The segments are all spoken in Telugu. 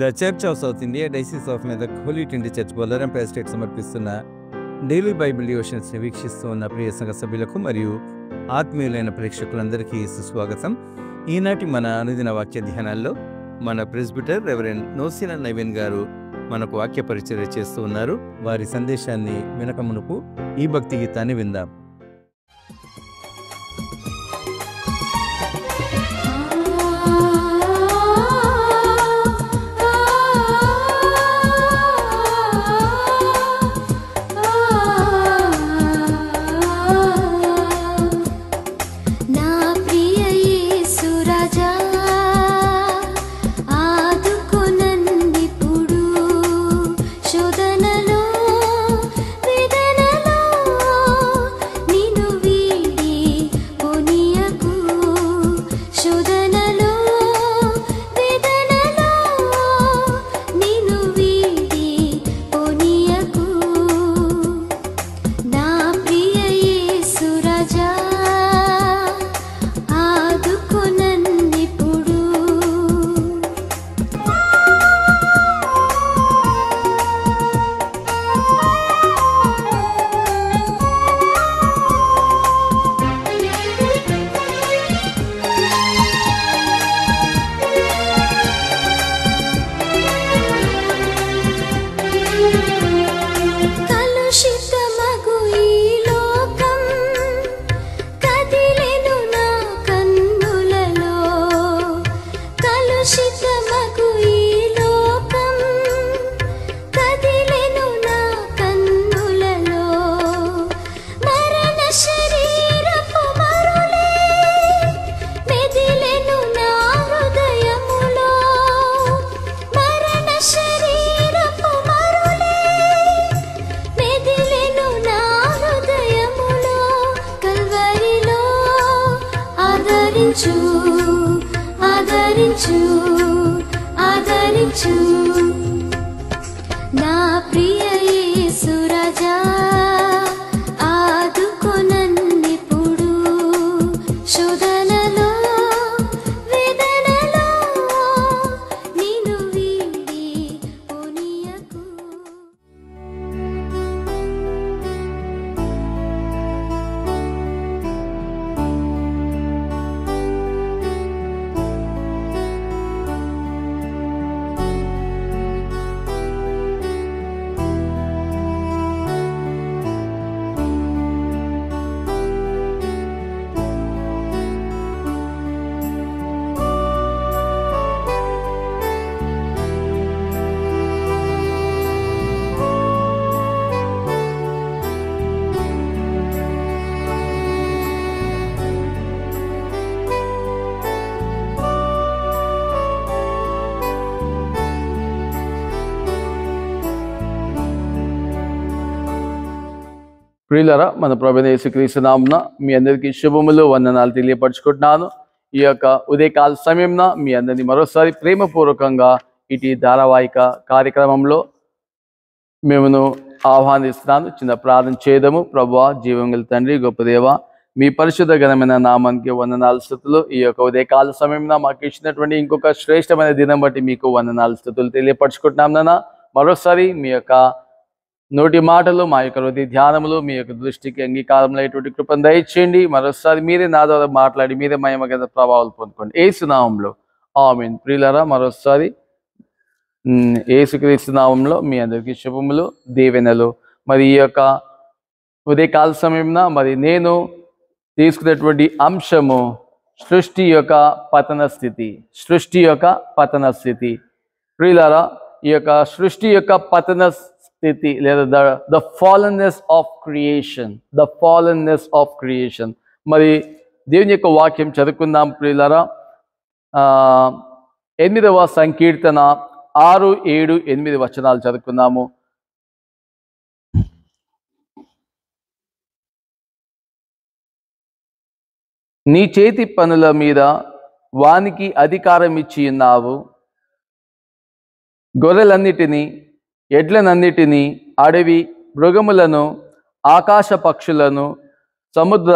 The church of South India diocese of Medak holy trinity church Bollarampet state సమర్పిస్తున్న డైలీ బైబిల్ డివోషన్స్ని వీక్షిస్తూ ఉన్న ప్రియ సంఘ సభ్యులకు మరియు ఆత్మీయులైన ప్రేక్షకులందరికీ సుస్వాగతం. ఈనాటి మన అనుదిన వాక్య ధ్యానాల్లో మన ప్రెస్బిటర్ రెవరెండ్ నోసిన నవీన్ గారు మనకు వాక్య పరిచర్య చేస్తూ ఉన్నారు. వారి సందేశాన్ని వినక మునుపు ఈ భక్తి గీతాన్ని విందాం. ఆదరించు నా ప్రియ యేసు రాజా, ఆదుకొనన్నిప్పుడు శోధనలో వేదనలో నిన్ను వీడి పోనీయకు. ప్రియులారా, మన ప్రభువైన యేసుక్రీస్తు నామమున మీ అందరికీ శుభములు, వందనాలు తెలియపరచుకుంటున్నాను. ఈ యొక్క ఉదయకాల సమయంలో మీ అందరినీ మరోసారి ప్రేమపూర్వకంగా ఇటు ధారావాహిక కార్యక్రమంలో మేమును ఆహ్వానిస్తున్నాను. చిన్న ప్రార్థన చేద్దాము. ప్రభువా, జీవం గల తండ్రి, గొప్ప దేవ, మీ పరిశుద్ధ ఘనమైన నామానికి వందనాలు స్తుతులు. ఈ యొక్క ఉదయకాల సమయంలో మాకు ఇచ్చినటువంటి ఇంకొక శ్రేష్టమైన దినం బట్టి మీకు వందనాలు స్తుతులు తెలియపరచుకుంటున్నాం. నాన్న, మరోసారి మీ యొక్క నోటి మాటలు, మా యొక్క హృదయ ధ్యానములు మీ యొక్క దృష్టికి అంగీకారంలో అయ్యేటువంటి కృపను దయచేయండి. మరోసారి మీరే నా ద్వారా మాట్లాడి మీరే మహిమ గల ప్రభావాలు పొందుకోండి యేసు నామములో, ఆమేన్. ప్రియులారా, మరోసారి యేసుక్రీస్తు నామములో మీ అందరికీ శుభములు, దీవెనలు. మరి ఈ యొక్క ఉదయకాల సమయంలో మరి నేను తీసుకున్నటువంటి అంశము సృష్టి యొక్క పతన స్థితి. సృష్టి యొక్క పతన స్థితి. ప్రియులారా, ఈ యొక్క సృష్టి యొక్క పతన స్థితి లేదా the fallenness of creation, the fallenness of creation. మరి దేవుని యొక్క వాక్యం చదువుకుందాం ప్రియులారా. 8వ సంకీర్తన 6, 7, 8 వచనాలు చదువుకుందాము. నీ చేతి పనుల మీద వానికి అధికారం ఇచ్చి ఉన్నావు. గొర్రెలన్నిటినీ, ఎడ్లనన్నిటినీ, అడవి మృగములను, ఆకాశ పక్షులను, సముద్ర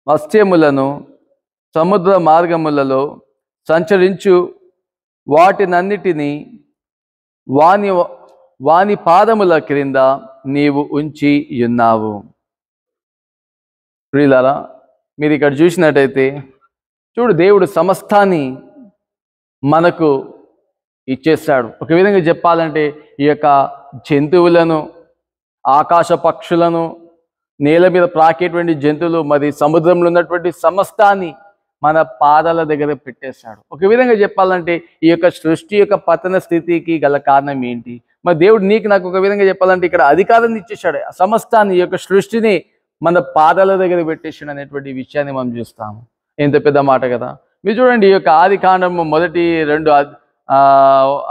మత్స్యములను, సముద్ర మార్గములలో సంచరించు వాటినన్నిటినీ వాని వాని పాదముల క్రింద నీవు ఉంచి ఉన్నావు. ప్రియులారా, మీరు ఇక్కడ చూసినట్టయితే చూడు, దేవుడు సమస్తాన్ని మనకు ఇచ్చేస్తాడు. ఒక విధంగా చెప్పాలంటే ఈ యొక్క జంతువులను, ఆకాశ పక్షులను, నేల మీద ప్రాకేటువంటి జంతువులు, మరి సముద్రంలో ఉన్నటువంటి సమస్తాన్ని మన పాదాల దగ్గర పెట్టేశాడు. ఒక విధంగా చెప్పాలంటే ఈ యొక్క సృష్టి యొక్క పతన స్థితికి గల కారణం ఏంటి? మరి దేవుడు నీకు నాకు ఒక విధంగా చెప్పాలంటే ఇక్కడ అధికారాన్ని ఇచ్చేసాడు. సమస్తాన్ని, ఈ యొక్క సృష్టిని మన పాదాల దగ్గర పెట్టేసాడు అనేటువంటి విషయాన్ని మనం చూస్తాము. ఎంత పెద్ద మాట కదా. మీరు చూడండి, ఈ యొక్క ఆది కాండము మొదటి 2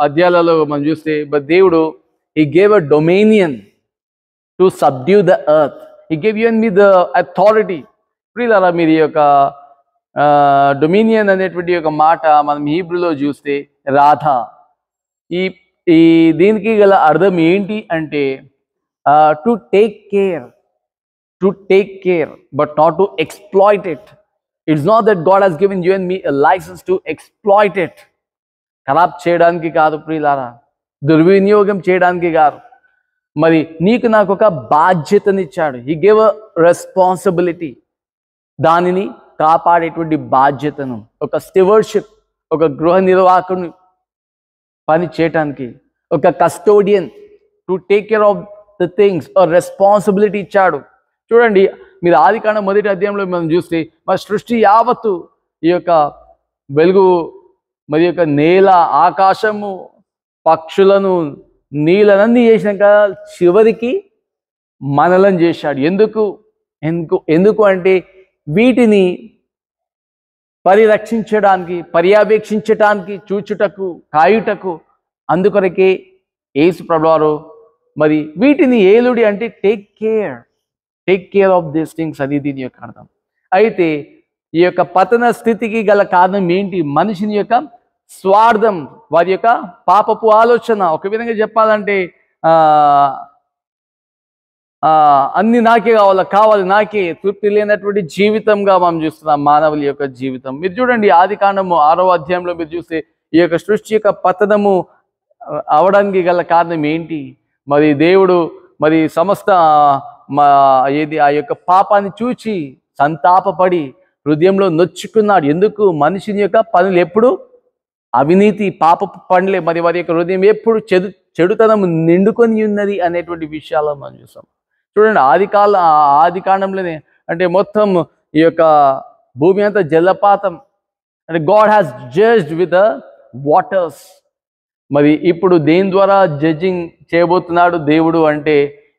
అధ్యాయాలలో మనం చూస్తే, దేవుడు he gave a dominion to subdue the earth. He gave you and me the authority. ప్రియులారా, మీరు ఈ యొక్క డొమినియన్ అనేటువంటి ఒక మాట మనం హీబ్రూలో చూస్తే రాధా, ఈ ఈ దీనికి గల అర్థం ఏంటి అంటే to take care but not to exploit it. It's not that God has given you and me licence to exploit it. ఖరాబ్ చేయడానికి కాదు ప్రియులారా, దుర్వినియోగం చేయడానికి కాదు. మరి నీకు నాకు ఒక బాధ్యతనిచ్చాడు. He gave a responsibility. దానిని కాపాడేటువంటి బాధ్యతను, ఒక స్టివర్షిప్, ఒక గృహ నిర్వాహకుని పని చేయటానికి, ఒక custodian to take care of the things, responsibility ఇచ్చాడు. చూడండి, మీరు ఆదికాండం మొదటి అధ్యాయంలో మనం చూస్తే మరి సృష్టి యావత్తు, ఈ యొక్క వెలుగు, మరి యొక్క నేల, ఆకాశము, పక్షులను, నీళ్ళనన్నీ చేసినాక చివరికి మనలను చేశాడు. ఎందుకు అంటే వీటిని పరిరక్షించడానికి, పర్యవేక్షించటానికి, చూచుటకు, కాయుటకు. అందుకొరకే యేసు ప్రభువారు మరి వీటిని ఏలుడి అంటే take care of these things అని దీని యొక్క అర్థం. అయితే ఈ యొక్క పతన స్థితికి గల కారణం ఏంటి? మనిషిని యొక్క స్వార్థం, వారి యొక్క పాపపు ఆలోచన. ఒక విధంగా చెప్పాలంటే అన్ని నాకే కావాలి, నాకే తృప్తి లేనటువంటి జీవితంగా మనం చూస్తున్నాం మానవుల యొక్క జీవితం. మీరు చూడండి, ఆది కాండము 6వ అధ్యాయంలో మీరు చూస్తే ఈ యొక్క సృష్టి యొక్క పతనము అవడానికి గల కారణం ఏంటి? మరి దేవుడు మరి సమస్త ఆ యొక్క పాపాన్ని చూచి సంతాపపడి హృదయంలో నొచ్చుకున్నాడు. ఎందుకు? మనిషిని యొక్క పనులు ఎప్పుడు అవినీతి, పాపపు పనులే. మరి వారి యొక్క హృదయం ఎప్పుడు చెడుతనం నిండుకొని ఉన్నది అనేటువంటి విషయాలు మనం చూస్తాం. చూడండి, ఆది కాండంలోనే అంటే మొత్తం ఈ యొక్క భూమి అంతా జలపాతం, అంటే God has judged with the waters. మరి ఇప్పుడు దేని ద్వారా జడ్జింగ్ చేయబోతున్నాడు దేవుడు అంటే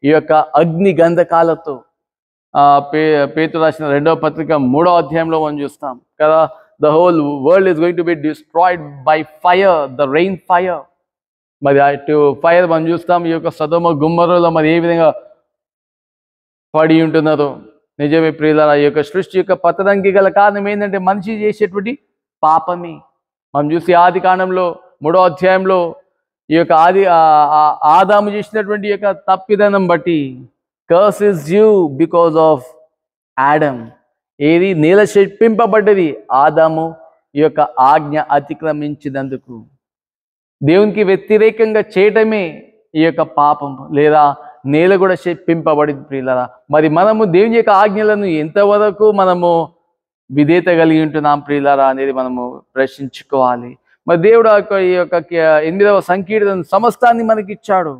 ఈ యొక్క అగ్ని గంధకాలతో. పేతురు రాసిన 2వ పత్రిక 3వ అధ్యాయంలో మనం చూస్తాం కదా, the whole world is going to be destroyed by fire, the rain fire. మరి అటు ఫైర్ మనం చూస్తాం. ఈ యొక్క సదొమ గుమ్మరులో మరి ఏ విధంగా పడి ఉంటున్నదో. నిజమే ప్రియులారా, ఈ యొక్క సృష్టి యొక్క పతనానికి గల కారణం ఏంటంటే మనిషి చేసేటువంటి పాపమే. మనం చూసి ఆది కాండంలో 3వ అధ్యాయంలో ఈ యొక్క ఆదాము చేసినటువంటి యొక్క తప్పిదనం బట్టి curse is due because of Adam. ఏది? నేల శపింపబడ్డది ఆదాము ఈ యొక్క ఆజ్ఞ అతిక్రమించినందుకు. దేవునికి వ్యతిరేకంగా చేయటమే ఈ యొక్క పాపం, లేదా నేల కూడా శపింపబడింది ప్రియులారా. మరి మనము దేవుని యొక్క ఆజ్ఞలను ఎంతవరకు మనము విధేయత కలిగి ఉంటున్నాం ప్రియులారా అనేది మనము ప్రశ్నించుకోవాలి. మరి దేవుడు ఈ యొక్క 8వ సంకీర్తన సమస్తాన్ని మనకి ఇచ్చాడు,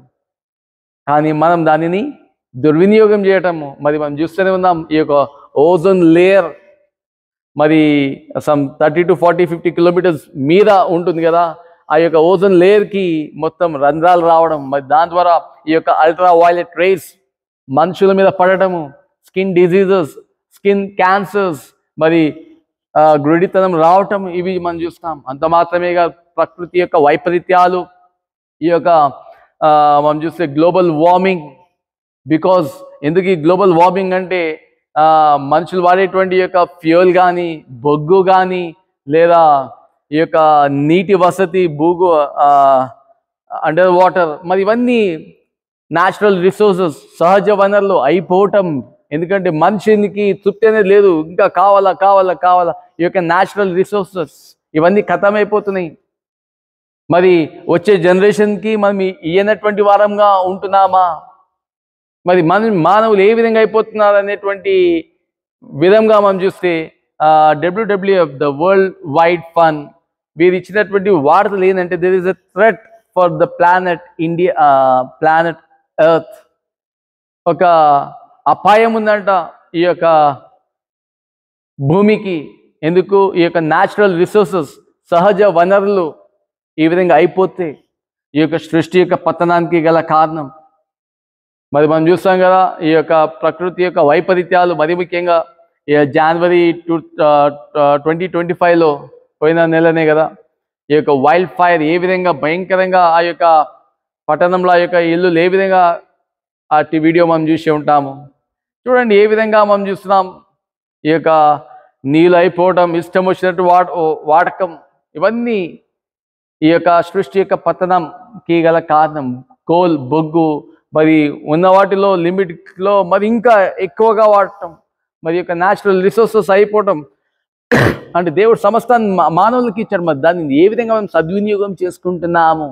కానీ మనం దానిని దుర్వినియోగం చేయటము మరి మనం చూస్తూనే ఉన్నాం. ఈ యొక్క ఓజోన్ లేయర్ మరి సమ్ 30 to 40, 50 కిలోమీటర్స్ మీద ఉంటుంది కదా. ఆ యొక్క ఓజోన్ లేయర్కి మొత్తం రంధ్రాలు రావడం, మరి దాని ద్వారా ఈ యొక్క అల్ట్రా వైలెట్ రేస్ మనుషుల మీద పడటము, స్కిన్ డిజీజెస్, స్కిన్ క్యాన్సర్స్, మరి గుడితనం రావటం, ఇవి మనం చూస్తాం. అంత మాత్రమేగా ప్రకృతి యొక్క వైపరీత్యాలు, ఈ యొక్క మనం చూస్తే గ్లోబల్ వార్మింగ్. బికాజ్ ఎందుకు ఈ గ్లోబల్ వార్మింగ్ అంటే మనుషులు వాడేటువంటి యొక్క ఫ్యూయల్ కానీ, బొగ్గు కానీ, లేదా ఈ యొక్క నీటి వసతి, అండర్ వాటర్, మరి ఇవన్నీ న్యాచురల్ రిసోర్సెస్, సహజ వనరులు అయిపోవటం. ఎందుకంటే మనిషికి తృప్తి అనేది లేదు, ఇంకా కావాలా. ఈ యొక్క న్యాచురల్ రిసోర్సెస్ ఇవన్నీ ఖతమైపోతున్నాయి. మరి వచ్చే జనరేషన్కి మనం ఇయ్యనటువంటి వారంగా ఉంటున్నామా? మరి మానవులు ఏ విధంగా అయిపోతున్నారు అనేటువంటి విధంగా మనం చూస్తే WWF the world wide fund వీరు ఇచ్చినటువంటి వార్తలు ఏంటంటే there is a threat for the planet earth. ఒక అపాయం ఉందంట ఈ యొక్క భూమికి. ఎందుకు? ఈ యొక్క న్యాచురల్ రిసోర్సెస్, సహజ వనరులు ఈ విధంగా అయిపోతే ఈ యొక్క సృష్టి యొక్క పతనానికి గల కారణం. మరి మనం చూస్తాం కదా ఈ యొక్క ప్రకృతి యొక్క వైపరీత్యాలు, మరి ముఖ్యంగా జనవరి 2025లో పోయిన నెలనే కదా ఈ యొక్క వైల్డ్ ఫైర్ ఏ విధంగా భయంకరంగా ఆ యొక్క పట్టణంలో ఆ యొక్క ఇల్లు ఏ విధంగా ఆ వీడియో మనం చూసి ఉంటాము. చూడండి ఏ విధంగా మనం చూస్తున్నాం. ఈ యొక్క నీళ్ళు అయిపోవడం, ఇష్టం వచ్చినట్టు వాడకం, ఇవన్నీ ఈ యొక్క సృష్టి యొక్క పతనంకి గల కారణం. కోల్, బొగ్గు, మరి ఉన్న వాటిలో లిమిట్లో మరి ఇంకా ఎక్కువగా వాడటం, మరి యొక్క న్యాచురల్ రిసోర్సెస్ అయిపోవటం. అంటే దేవుడు సమస్తాన్ని మానవులకి ఇచ్చాడు. మరి దాన్ని ఏ విధంగా మనం సద్వినియోగం చేసుకుంటున్నాము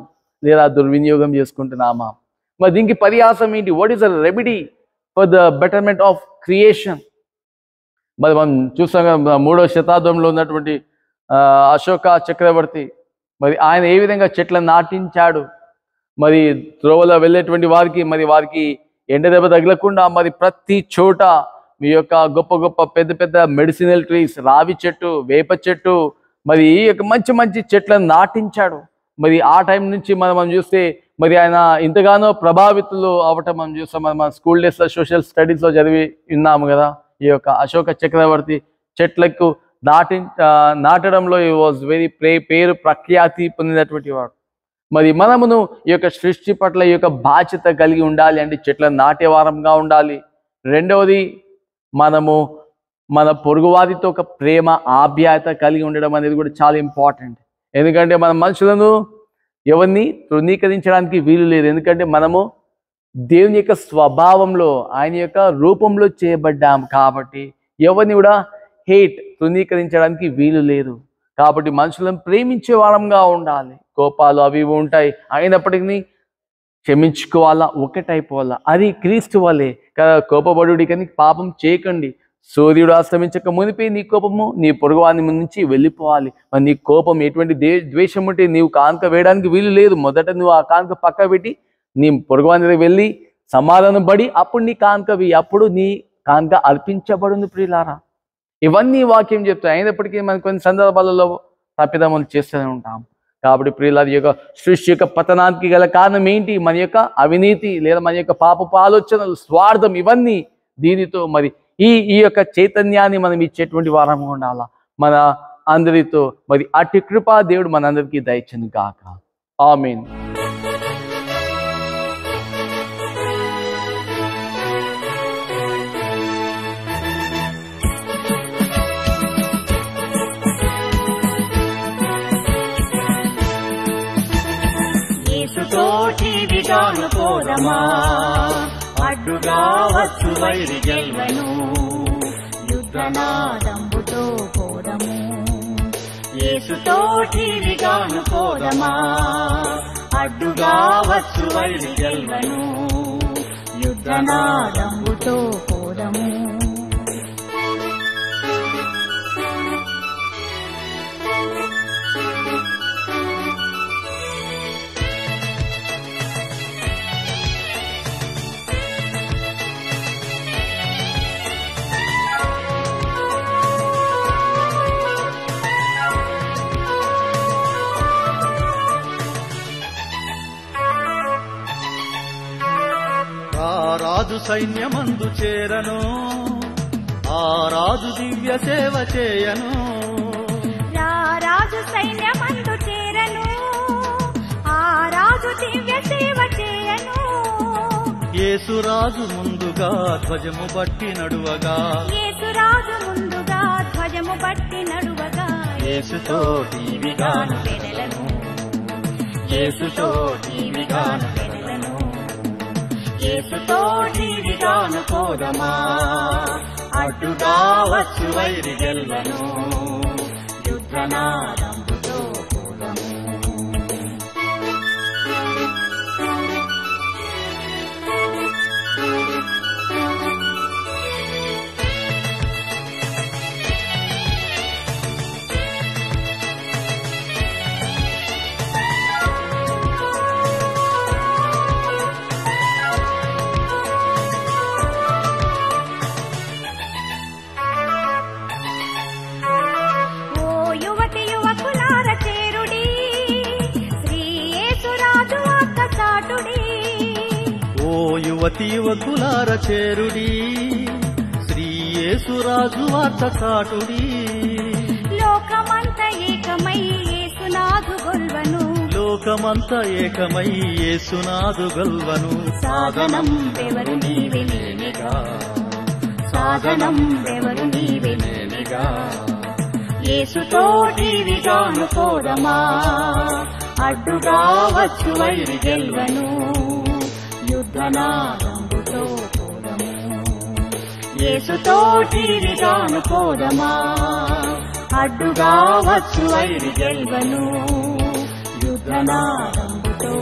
లేదా దుర్వినియోగం చేసుకుంటున్నామా? మరి దీనికి పరిహాసం ఏంటి? What is the remedy for the betterment of creation? మరి మనం చూస్తాం కదా 3వ శతాబ్దంలో ఉన్నటువంటి అశోక చక్రవర్తి, మరి ఆయన ఏ విధంగా చెట్లను నాటించాడు. మరి త్రోవలో వెళ్ళేటువంటి వారికి ఎండ దెబ్బ తగలకుండా మరి ప్రతి చోట మీ యొక్క గొప్ప గొప్ప పెద్ద పెద్ద మెడిసినల్ ట్రీస్, రావి చెట్టు, వేప చెట్టు, మరి ఈ యొక్క మంచి మంచి చెట్లను నాటించాడు. మరి ఆ టైం నుంచి మనం చూస్తే మరి ఆయన ఇంతగానో ప్రభావితులు అవటం మనం చూస్తాం. మన స్కూల్ డేస్లో సోషల్ స్టడీస్లో చదివి విన్నాము కదా. ఈ యొక్క అశోక చక్రవర్తి చెట్లకు నాటడంలో ఈ వాజ్ వెరీ పేరు ప్రఖ్యాతి పొందినటువంటి వాడు. మరి మనమును ఈ యొక్క సృష్టి పట్ల ఈ యొక్క బాధ్యత కలిగి ఉండాలి. అంటే చెట్లను నాటే వారంగా ఉండాలి. రెండవది, మనము మన పొరుగువారితో ఒక ప్రేమ, ఆప్యాయత కలిగి ఉండడం అనేది కూడా చాలా ఇంపార్టెంట్. ఎందుకంటే మన మనుషులను ఎవరిని తృణీకరించడానికి వీలు లేదు. ఎందుకంటే మనము దేవుని యొక్క స్వభావంలో, ఆయన యొక్క రూపంలో చేయబడ్డాం కాబట్టి ఎవరిని కూడా తృణీకరించడానికి వీలు లేదు. కాబట్టి మనుషులను ప్రేమించే వారంగా ఉండాలి. కోపాలు అవి ఉంటాయి, అయినప్పటికీ క్షమించుకోవాలా, ఒకటైపోవాలా. అది క్రీస్తు వల్లే కదా. కోపపడుడి కానీ పాపం చేయకండి. సూర్యుడు అస్తమించక మునిపి నీ కోపము నీ పొరుగువాని నుంచి వెళ్ళిపోవాలి. మరి నీ కోపం ఎటువంటి ద్వేషం ఉంటే నీవు కానుక వేయడానికి వీలు లేదు. మొదట నువ్వు ఆ కానుక పక్క పెట్టి నీ పొరుగువాని దగ్గర వెళ్ళి సమాధానం పడి అప్పుడు నీ కానుకవి, అప్పుడు నీ కానుక అర్పించబడును ప్రియులారా. ఇవన్నీ వాక్యం చెప్తాయి. అయినప్పటికీ మనం కొన్ని సందర్భాలలో తప్పిదములు చేస్తూనే ఉంటాం. కాబట్టి ప్రియులారా, ఈ యొక్క సృష్టి యొక్క పతనానికి గల కారణం ఏంటి? మన యొక్క అవినీతి లేదా మన యొక్క పాపపు ఆలోచనలు, స్వార్థం, ఇవన్నీ. దీనితో మరి ఈ యొక్క చైతన్యాన్ని మనం ఇచ్చేటువంటి వారంగా ఉండాలా మన అందరితో. మరి అట్టి కృపా దేవుడు మనందరికీ దయచేయును గాక. ఆమేన్. తోటివిగాను పోదమా, అడ్డుగా వచ్చు వైరి గెల్వను, యుద్ధనాదంబుతో పోదము. యేసుతోటివిగాను పోదమా, అడ్డుగా వచ్చు వైరి గెల్వను, యుద్ధనాదంబుతో పోదము. రాజు సైన్యమందు చేరను, ఆ రాజు దివ్య సేవ చేయను. రాజు సైన్యమందు చేరను, ఆ రాజు దివ్య సేవ చేయను. యేసురాజు ముందుగా ధ్వజము బట్టి నడువగా, యేసురాజు ముందుగా ధ్వజము బట్టి నడువగా, యేసుతోటివిగాను వెడలను, యేసుతోటివిగాను వెడలను, యేసుతోటివిగాను పోదమా, అడ్డుగా వచ్చు వైరి గెల్వను, యుద్ధనాదంబుతో పోదము. ఓ యువతి యువకులార చేరుడి, శ్రీ యేసురాజు వార్త చాటుడి. లోకమంత ఏకమై యేసునాథు గొల్వను, లోకమంత ఏకమై యేసునాథు గొల్వను. సాధనం ఎవరు నీవే నేనేగా, సాధనం ఎవరు నీవే నేనేగా. యేసుతోటి విగాను పోదమా, అడ్డుగా వచ్చు వైరి గెల్వను. యుద్ధనాదంబుతో పోదము, యేసుతోటి విగాను పోదమా, అడ్డుగా వచ్చు వైరి గెల్వను. యుద్ధనాదంబుతో